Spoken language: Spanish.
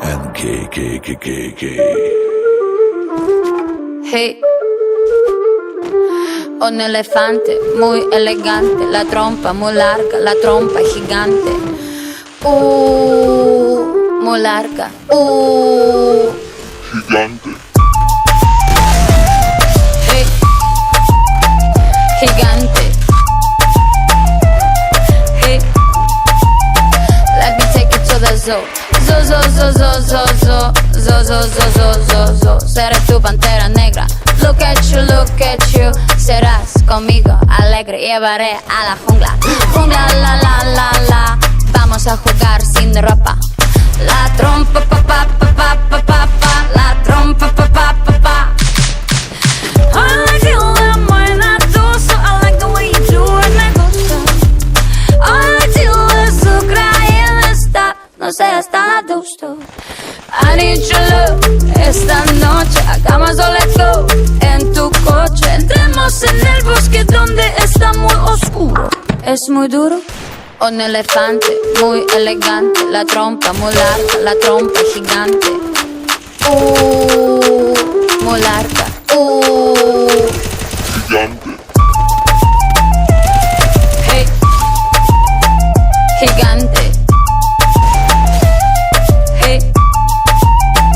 and K. Hey, un elefante muy elegante, la trompa muy larga, la trompa gigante. Muy larga. Gigante. Hey, gigante. Hey, let me take you to the zoo. Zo. Seré tu pantera negra. Look at you. Serás conmigo alegre. Llevaré a la jungla. Jungla, la. Vamos a jugar sin ropa. La trompa, pa. La trompa, pa. I like you when buena tú, so I like the way you do it, me gusta. I like you azúcar y está, no seas tan adusto. I need your love, esta noche hagamos let's go. En tu coche, entremos en el bosque donde está muy oscuro. Es muy duro. Un elefante muy elegante, la trompa muy larga, la trompa gigante. Muy larga. Gigante.